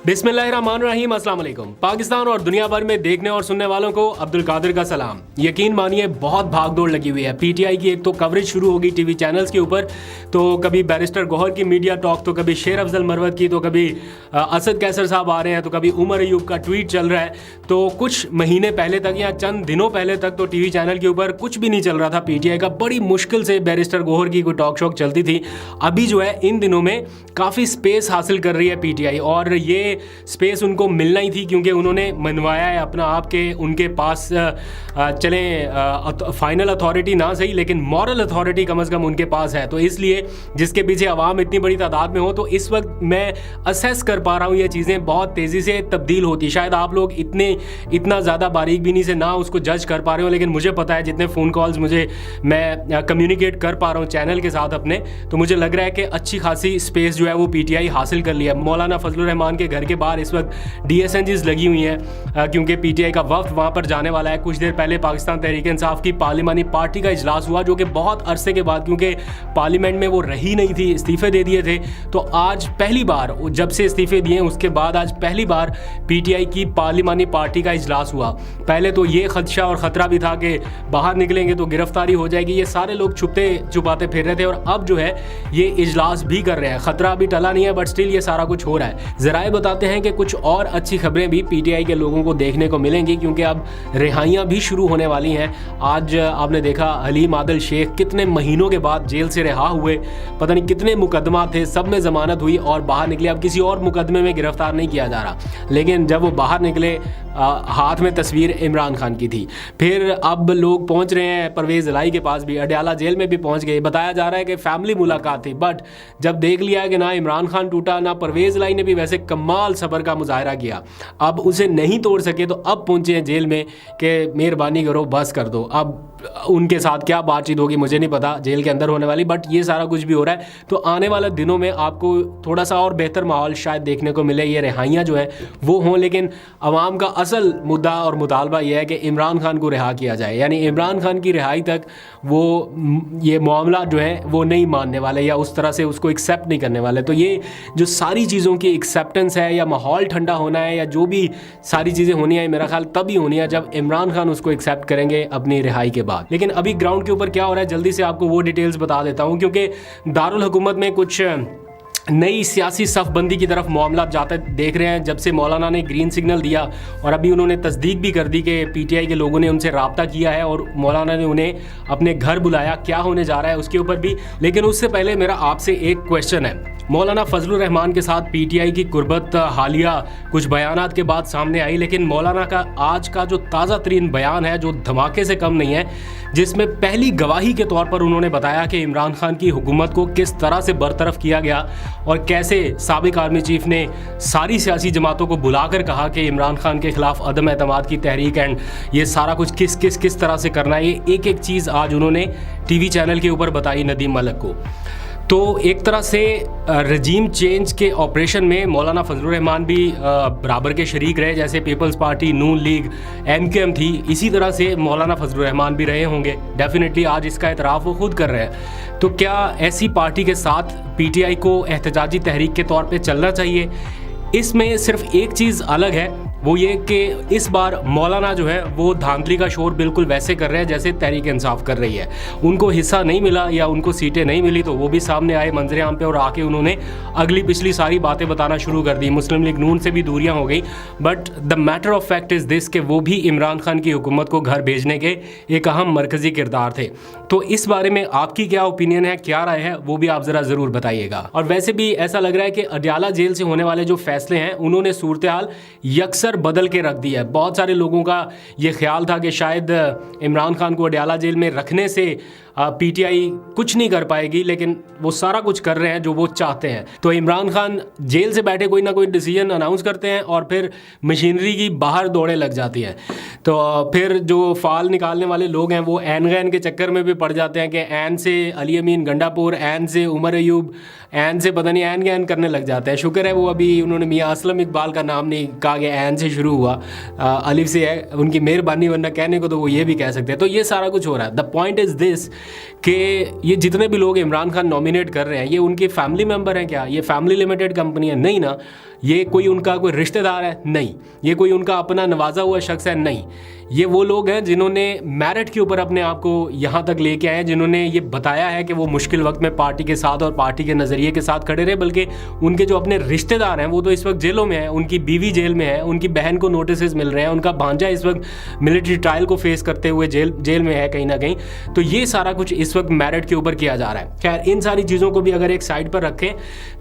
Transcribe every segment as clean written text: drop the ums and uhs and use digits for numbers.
बिस्मिल्लाहिर्रहमानिर्रहीम, अस्सलाम वालेकुम। पाकिस्तान और दुनिया भर में देखने और सुनने वालों को अब्दुल कादिर का सलाम। यकीन मानिए बहुत भागदौड़ लगी हुई है। पीटीआई की एक तो कवरेज शुरू होगी टीवी चैनल्स के ऊपर, तो कभी बैरिस्टर गौहर की मीडिया टॉक, तो कभी शेर अफजल मरवत की, तो कभी असद कैसर साहब आ रहे हैं, तो कभी उमर अयूब का ट्वीट चल रहा है। तो कुछ महीने पहले तक या चंद दिनों पहले तक तो टीवी चैनल के ऊपर कुछ भी नहीं चल रहा था पीटीआई का। बड़ी मुश्किल से बैरिस्टर गौहर की कोई टॉक शॉक चलती थी। अभी जो है इन दिनों में काफ़ी स्पेस हासिल कर रही है पीटीआई, और ये स्पेस उनको मिलना ही थी क्योंकि उन्होंने मनवाया है अपना आप के उनके पास चलें फाइनल अथॉरिटी ना सही लेकिन मॉरल अथॉरिटी कम से कम उनके पास है। तो इसलिए जिसके पीछे आवाम इतनी बड़ी तादाद में हो, तो इस वक्त मैं असेस कर पा रहा हूँ ये चीज़ें बहुत तेज़ी से तब्दील होती। शायद आप लोग इतना ज़्यादा बारीक बीनी से ना उसको जज कर पा रहे हो, लेकिन मुझे पता है जितने फ़ोन कॉल्स मैं कम्युनिकेट कर पा रहा हूँ चैनल के साथ अपने, तो मुझे लग रहा है कि अच्छी खासी स्पेस जो है वो पीटीआई हासिल कर लिया। मौलाना फजलुर रहमान के घर के बाहर इस वक्त DSNGs लगी हुई हैं क्योंकि पीटीआई का वफ्द वहाँ पर जाने वाला है। कुछ देर पहले पाकिस्तान तहरीक इंसाफ की पार्लिमानी पार्टी का इजलास हुआ, जो कि बहुत अरसे के बाद, क्योंकि पार्लियामेंट में वो रही नहीं थी, इस्तीफे दे दिए थे, तो आज पहली बार जब से इस्तीफे दिए उसके बाद आज पहली बार पीटीआई की पार्लिमानी पार्टी का इजलास हुआ। पहले तो ये खदशा और ख़तरा भी था कि बाहर निकलेंगे तो गिरफ्तारी हो जाएगी, ये सारे लोग छुपते छुपाते फिर रहे थे, और अब जो है ये इजलास भी कर रहे हैं। ख़तरा अभी टला नहीं है, बट स्टिल ये सारा कुछ हो रहा है। ज़राए बताते हैं कि कुछ और अच्छी खबरें भी पीटीआई के लोगों को देखने को मिलेंगी, क्योंकि अब रिहाइयाँ भी शुरू होने वाली हैं। आज आपने देखा हलीम आदिल शेख कितने महीनों के बाद जेल से रिहा हुए, पता नहीं कितने मुकदमा थे, सब में ज़मानत हुई और बाहर निकले। अब किसी और मुकदमे में गिरफ्तार नहीं किया जा रहा, लेकिन जब वो बाहर निकले हाथ में तस्वीर इमरान खान की थी। फिर अब लोग पहुंच रहे हैं परवेज़ इलाही के पास भी, अडयाला जेल में भी पहुंच गए। बताया जा रहा है कि फैमिली मुलाकात थी, बट जब देख लिया कि ना इमरान खान टूटा ना परवेज़ इलाही ने भी वैसे कमाल सब्र का मुजाहरा किया, अब उसे नहीं तोड़ सके तो अब पहुंचे हैं जेल में कि मेहरबानी करो बस कर दो। अब उनके साथ क्या बातचीत होगी मुझे नहीं पता, जेल के अंदर होने वाली, बट ये सारा कुछ भी हो रहा है। तो आने वाले दिनों में आपको थोड़ा सा और बेहतर माहौल शायद देखने को मिले, ये रिहाइयाँ जो है वो हों, लेकिन अवाम का असल मुद्दा और मुतालबा ये है कि इमरान खान को रिहा किया जाए। यानी इमरान खान की रिहाई तक वो ये मामला जो है वो नहीं मानने वाले या उस तरह से उसको एक्सेप्ट नहीं करने वाले। तो ये जो सारी चीज़ों की एक्सेप्टेंस है या माहौल ठंडा होना है या जो भी सारी चीज़ें होनी है, मेरा ख्याल तभी होनी है जब इमरान खान उसको एक्सेप्ट करेंगे अपनी रिहाई के बाद। लेकिन अभी ग्राउंड के ऊपर क्या हो रहा है जल्दी से आपको वो डिटेल्स बता देता हूँ, क्योंकि दारुल हुकूमत में कुछ नई सियासी सफ़बंदी की तरफ मामला जाते देख रहे हैं। जब से मौलाना ने ग्रीन सिग्नल दिया और अभी उन्होंने तस्दीक भी कर दी कि पीटीआई के लोगों ने उनसे रब्ता किया है और मौलाना ने उन्हें अपने घर बुलाया। क्या होने जा रहा है उसके ऊपर भी, लेकिन उससे पहले मेरा आपसे एक क्वेश्चन है। मौलाना फजलुर रहमान के साथ पीटीआई की कुर्बत हालिया कुछ बयानात के बाद सामने आई, लेकिन मौलाना का आज का जो ताज़ा तरीन बयान है जो धमाके से कम नहीं है, जिसमें पहली गवाही के तौर पर उन्होंने बताया कि इमरान खान की हुकूमत को किस तरह से बरतरफ किया गया और कैसे साबिक आर्मी चीफ ने सारी सियासी जमातों को बुलाकर कहा कि इमरान खान के खिलाफ अदम एतमाद की तहरीक एंड ये सारा कुछ किस तरह से करना है। ये एक एक चीज़ आज उन्होंने टीवी चैनल के ऊपर बताई नदीम मलिक को। तो एक तरह से रजीम चेंज के ऑपरेशन में मौलाना फजलुर रहमान भी बराबर के शरीक रहे, जैसे पीपल्स पार्टी, नून लीग, MKM थी, इसी तरह से मौलाना फजलुर रहमान भी रहे होंगे। डेफिनेटली आज इसका एतराफ़ वो खुद कर रहे हैं। तो क्या ऐसी पार्टी के साथ पीटीआई को एहतजाजी तहरीक के तौर पे चलना चाहिए? इसमें सिर्फ एक चीज़ अलग है, वो ये कि इस बार मौलाना जो है वो धांधली का शोर बिल्कुल वैसे कर रहे हैं जैसे तहरीक इंसाफ कर रही है। उनको हिस्सा नहीं मिला या उनको सीटें नहीं मिली तो वो भी सामने आए मंजर आम पे और आके उन्होंने अगली पिछली सारी बातें बताना शुरू कर दी। मुस्लिम लीग नून से भी दूरियां हो गई, but the matter of fact is this कि वो भी इमरान खान की हुकूमत को घर भेजने के एक अहम मरकज़ी किरदार थे। तो इस बारे में आपकी क्या ओपिनियन है, क्या राय है, वो भी आप ज़रा ज़रूर बताइएगा। और वैसे भी ऐसा लग रहा है कि अडयाला जेल से होने वाले जो फैसले हैं उन्होंने सूरत हाल यकसर बदल के रख दी है। बहुत सारे लोगों का ये ख्याल था कि शायद इमरान खान को अडयाला जेल में रखने से पीटीआई कुछ नहीं कर पाएगी, लेकिन वो सारा कुछ कर रहे हैं जो वो चाहते हैं। तो इमरान खान जेल से बैठे कोई ना कोई डिसीजन अनाउंस करते हैं और फिर मशीनरी की बाहर दौड़े लग जाती है। तो फिर जो फाल निकालने वाले लोग हैं वो ऐन गैन के चक्कर में भी पड़ जाते हैं कि ऐन से अली अमीन गंडापुर, ऐन से उमर अयूब, ऐन से पता नहीं ऐन गैन करने लग जाते हैं। शुक्र है वो अभी उन्होंने मियाँ असलम इकबाल का नाम नहीं कहा कि ऐन से शुरू हुआ, अलिफ से है, उनकी मेहरबानी, वरना कहने को तो वो ये भी कह सकते हैं। तो ये सारा कुछ हो रहा है। द पॉइंट इज़ दिस कि ये जितने भी लोग इमरान खान नॉमिनेट कर रहे हैं ये उनके फैमिली मेम्बर हैं क्या? ये फैमिली लिमिटेड कंपनी है? नहीं ना, ये कोई उनका कोई रिश्तेदार है? नहीं। ये कोई उनका अपना नवाजा हुआ शख्स है? नहीं। ये वो लोग हैं जिन्होंने मेरिट के ऊपर अपने आप को यहाँ तक लेके आए हैं, जिन्होंने ये बताया है कि वो मुश्किल वक्त में पार्टी के साथ और पार्टी के नज़रिए के साथ खड़े रहे। बल्कि उनके जो अपने रिश्तेदार हैं वो तो इस वक्त जेलों में हैं, उनकी बीवी जेल में है, उनकी बहन को नोटिस मिल रहे हैं, उनका भांजा इस वक्त मिलिट्री ट्रायल को फेस करते हुए जेल में है कहीं ना कहीं। तो ये सारा कुछ इस वक्त मेरिट के ऊपर किया जा रहा है। खैर, इन सारी चीज़ों को भी अगर एक साइड पर रखें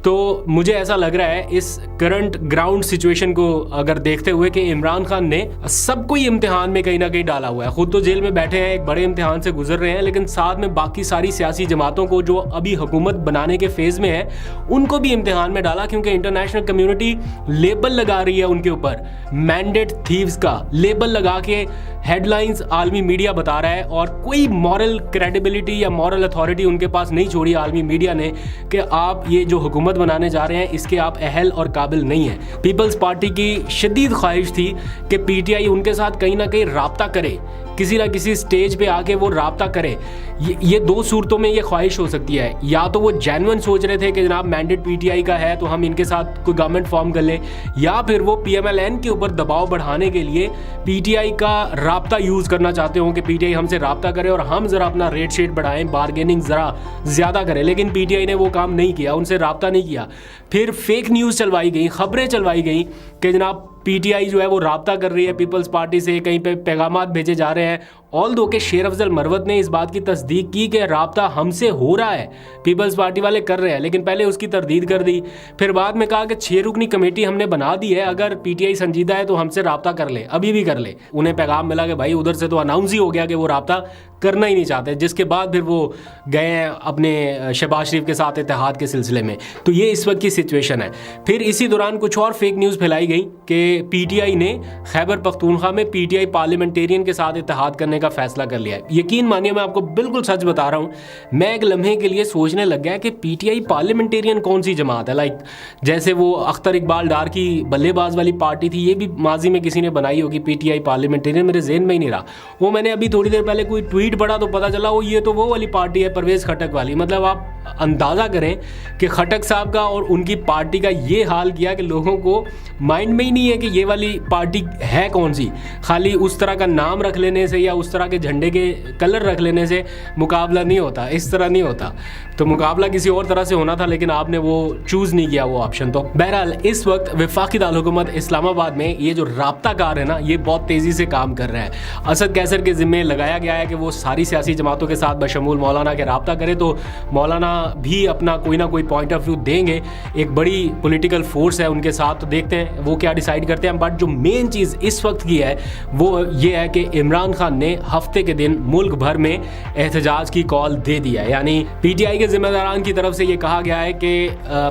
तो मुझे ऐसा लग रहा है इस करंट ग्राउंड सिचुएशन को अगर देखते हुए कि इमरान खान ने सबको ही इम्तिहान में कहीं ना कहीं डाला हुआ है। खुद तो जेल में बैठे हैं, एक बड़े इम्तिहान से गुजर रहे हैं, लेकिन साथ में बाकी सारी सियासी जमातों को जो अभी हुकूमत बनाने के फेज में है उनको भी इम्तिहान में डाला, क्योंकि इंटरनेशनल कम्युनिटी लेबल लगा रही है उनके ऊपर, मैंडेट थीव्स का लेबल लगा के हेडलाइंस आलमी मीडिया बता रहा है। और कोई मॉरल क्रेडिबिलिटी या मॉरल अथॉरिटी उनके पास नहीं छोड़ी आलमी मीडिया ने कि आप ये जो हुकूमत बनाने जा रहे हैं इसके आप अहल और काबिल नहीं है। पीपल्स पार्टी की शदीद ख्वाहिश थी कि पीटीआई उनके साथ कहीं ना कहीं राब्ता करे, किसी ना किसी स्टेज पे आके वो राब्ता करे। ये दो सूरतों में ये ख्वाहिश हो सकती है, या तो वो जेन्युइन सोच रहे थे कि जनाब मैंडेट पीटीआई का है तो हम इनके साथ कोई गवर्नमेंट फॉर्म कर लें, या फिर वो पीएमएलएन के ऊपर दबाव बढ़ाने के लिए पीटीआई का राब्ता यूज़ करना चाहते हो कि पीटीआई हमसे राब्ता करे और हम ज़रा अपना रेट शेट बढ़ाएं, बारगेनिंग ज़रा ज़्यादा करें। लेकिन पीटीआई ने वो काम नहीं किया, उनसे राब्ता नहीं किया। फिर फेक न्यूज़ चलवाई गई, खबरें चलवाई गई कि जनाब पीटीआई जो है वो राब्ता कर रही है पीपल्स पार्टी से, कहीं पे पैगामात भेजे जा रहे हैं। ऑल दो के शेर अफजल मरवत ने इस बात की तस्दीक की कि राब्ता हमसे हो रहा है, पीपल्स पार्टी वाले कर रहे हैं, लेकिन पहले उसकी तरदीद कर दी। फिर बाद में कहा कि 6 रुकनी कमेटी हमने बना दी है, अगर पीटीआई संजीदा है तो हमसे राब्ता कर ले, अभी भी कर ले। उन्हें पैगाम मिला कि भाई उधर से तो अनाउंस ही हो गया कि वो राब्ता करना ही नहीं चाहते, जिसके बाद फिर वो गए हैं अपने शहबाज शरीफ के साथ इत्तेहाद के सिलसिले में। तो ये इस वक्त की सिचुएशन है। फिर इसी दौरान कुछ और फेक न्यूज़ फैलाई गई कि पीटीआई ने खैबर पख्तूनख्वा में पीटीआई पार्लियामेंटेरियन के साथ इत्तेहाद करने का फैसला कर लिया है। यकीन मानिए, मैं आपको बिल्कुल सच बता रहा हूँ, मैं एक लम्हे के लिए सोचने लग गया कि पीटीआई पार्लियामेंटेरियन कौन सी जमात है। लाइक जैसे वो अख्तर इकबाल डार की बल्लेबाज वाली पार्टी थी, ये भी माजी में किसी ने बनाई होगी पीटीआई पार्लियामेंटेरियन, मेरे जेहन में ही नहीं रहा। वो मैंने अभी थोड़ी देर पहले कोई ट्वीट पढ़ा तो पता चला ये तो वो वाली पार्टी है, परवेज़ खटक वाली। मतलब आप अंदाज़ा करें कि खटक साहब का और उनकी पार्टी का ये हाल किया कि लोगों को माइंड में ही नहीं है कि ये वाली पार्टी है कौन सी। खाली उस तरह का नाम रख लेने से या उस तरह के झंडे के कलर रख लेने से मुकाबला नहीं होता, इस तरह नहीं होता। तो मुकाबला किसी और तरह से होना था, लेकिन आपने वो चूज़ नहीं किया वो ऑप्शन। तो बहरहाल इस वक्त वफाकी दारुल-हुकूमत इस्लामाबाद में ये जो राब्ताकार है ना, ये बहुत तेज़ी से काम कर रहा है। असद कैसर के ज़िम्मे लगाया गया है कि वो सारी सियासी जमातों के साथ बशमूल मौलाना के राब्ता करे, तो मौलाना भी अपना कोई ना कोई पॉइंट ऑफ व्यू देंगे। एक बड़ी पॉलिटिकल फोर्स है उनके साथ, तो देखते हैं वो क्या डिसाइड करते हैं। बट जो मेन चीज़ इस वक्त की है वो ये है कि इमरान खान ने हफ्ते के दिन मुल्क भर में एहतजाज की कॉल दे दी है। यानी पीटीआई के जिम्मेदारान की तरफ से ये कहा गया है कि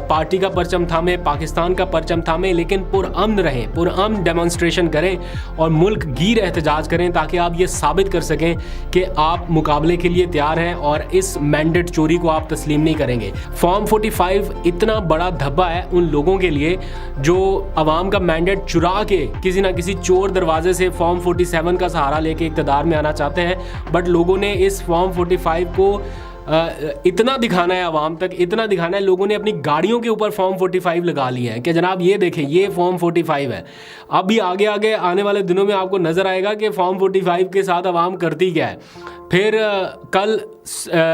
पार्टी का परचम थामे, पाकिस्तान का परचम थामे, लेकिन पुरअमन रहें, पुरअमन डेमोन्स्ट्रेशन करें और मुल्क गिर एहतजाज करें, ताकि आप ये साबित कर सकें कि आप मुकाबले के लिए तैयार हैं और इस मैंडेट चोरी को आप तस्लीम नहीं करेंगे। फॉर्म 45 इतना बड़ा धब्बा है उन लोगों के लिए जो अवाम का मैंडेट चुरा के किसी ना किसी चोर दरवाजे से फॉर्म 47 का सहारा लेके इक़्तिदार में आना चाहते हैं। बट लोगों ने इस फॉर्म 45 को इतना दिखाना है अवाम तक, इतना दिखाना है, लोगों ने अपनी गाड़ियों के ऊपर फॉर्म 45 लगा लिए हैं कि जनाब ये देखें ये फॉर्म 45 है। अभी आगे आगे आने वाले दिनों में आपको नज़र आएगा कि फॉर्म 45 के साथ अवाम करती क्या है। फिर कल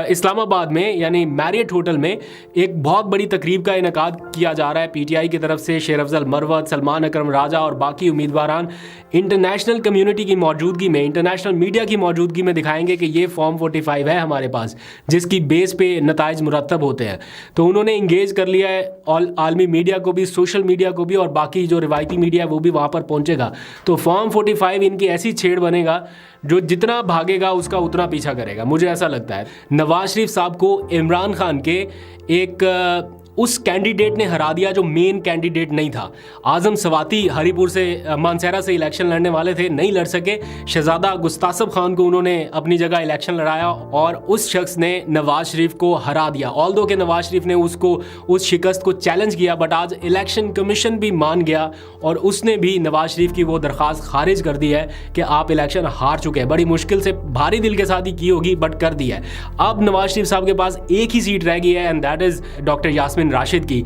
इस्लामाबाद में यानी मैरियट होटल में एक बहुत बड़ी तकरीब का इनेकाद किया जा रहा है पीटीआई की तरफ से। शेर अफजल मरवत, सलमान अकरम राजा और बाकी उम्मीदवारान इंटरनेशनल कम्युनिटी की मौजूदगी में, इंटरनेशनल मीडिया की मौजूदगी में दिखाएंगे कि ये फॉर्म 45 है हमारे पास, जिसकी बेस पे नताइज मुरतब होते हैं। तो उन्होंने इंगेज कर लिया है आलमी मीडिया को भी, सोशल मीडिया को भी, और बाकी जो रिवायती मीडिया है वो भी वहाँ पर पहुँचेगा। तो फॉर्म 45 इनकी ऐसी छेड़ बनेगा जो जितना भागेगा उसका उतना पीछा करेगा, मुझे ऐसा लगता है। नवाज शरीफ साहब को इमरान खान के एक उस कैंडिडेट ने हरा दिया जो मेन कैंडिडेट नहीं था। आजम सवाती हरीपुर से, मानसहरा से इलेक्शन लड़ने वाले थे, नहीं लड़ सके। शहजादा गुस्तासब खान को उन्होंने अपनी जगह इलेक्शन लड़ाया और उस शख्स ने नवाज शरीफ को हरा दिया। ऑल्दो के नवाज शरीफ ने उसको उस शिकस्त को चैलेंज किया, बट आज इलेक्शन कमीशन भी मान गया और उसने भी नवाज शरीफ की वो दरख्वास्त खारिज कर दी है कि आप इलेक्शन हार चुके हैं। बड़ी मुश्किल से भारी दिल के साथ ही की होगी, बट कर दी है। अब नवाज शरीफ साहब के पास एक ही सीट रह गई है and that is doctor Yasmeen Rashid की।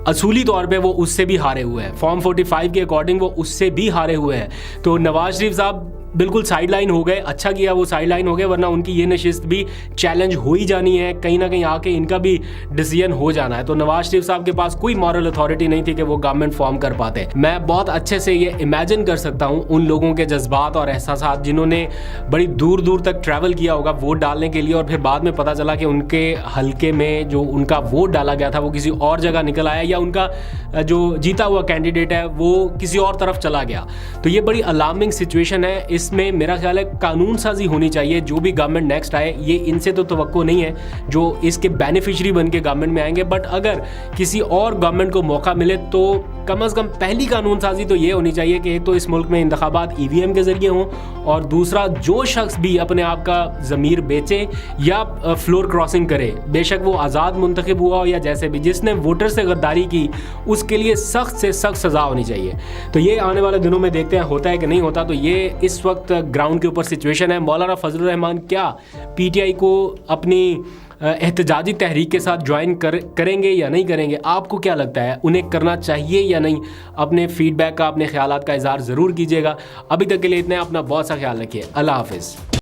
असूली तौर पे वो उससे भी हारे हुए हैं, फॉर्म 45 के अकॉर्डिंग वो उससे भी हारे हुए हैं। तो नवाज शरीफ साहब बिल्कुल साइडलाइन हो गए, अच्छा किया वो साइडलाइन हो गए, वरना उनकी ये नशिस्त भी चैलेंज हो ही जानी है, कहीं ना कहीं आके इनका भी डिसीजन हो जाना है। तो नवाज शरीफ साहब के पास कोई मॉरल अथॉरिटी नहीं थी कि वो गवर्नमेंट फॉर्म कर पाते। मैं बहुत अच्छे से ये इमेजिन कर सकता हूँ उन लोगों के जज्बात और एहसासात जिन्होंने बड़ी दूर दूर तक ट्रैवल किया होगा वोट डालने के लिए, और फिर बाद में पता चला कि उनके हल्के में जो उनका वोट डाला गया था वो किसी और जगह निकल आया, या उनका जो जीता हुआ कैंडिडेट है वो किसी और तरफ चला गया। तो ये बड़ी अलार्मिंग सिचुएशन है। इसमें मेरा ख्याल है कानून साजी होनी चाहिए। जो भी गवर्नमेंट नेक्स्ट आए, ये इनसे तो तवक्को नहीं है जो इसके बेनिफिशियरी बन के गवर्नमेंट में आएंगे, बट अगर किसी और गवर्नमेंट को मौका मिले तो कम से कम पहली कानून साजी तो ये होनी चाहिए कि एक तो इस मुल्क में इंतखाबात EVM के जरिए हों, और दूसरा जो शख्स भी अपने आप का ज़मीर बेचे या फ्लोर क्रॉसिंग करे, बेशक वो आज़ाद मुंतखब हुआ हो या जैसे भी, जिसने वोटर से गद्दारी की उसके लिए सख्त से सख्त सज़ा होनी चाहिए। तो ये आने वाले दिनों में देखते हैं होता है कि नहीं होता। तो ये इस वक्त ग्राउंड के ऊपर सिचुएशन है। मौलाना फजलुर रहमान क्या PTI को अपनी एहतजाजी तहरीक के साथ ज्वाइन करेंगे या नहीं करेंगे? आपको क्या लगता है, उन्हें करना चाहिए या नहीं? अपने फीडबैक का, अपने ख्यालात का इज़हार ज़रूर कीजिएगा। अभी तक के लिए इतना, अपना बहुत सा ख्याल रखिए। अल्लाह हाफिज़।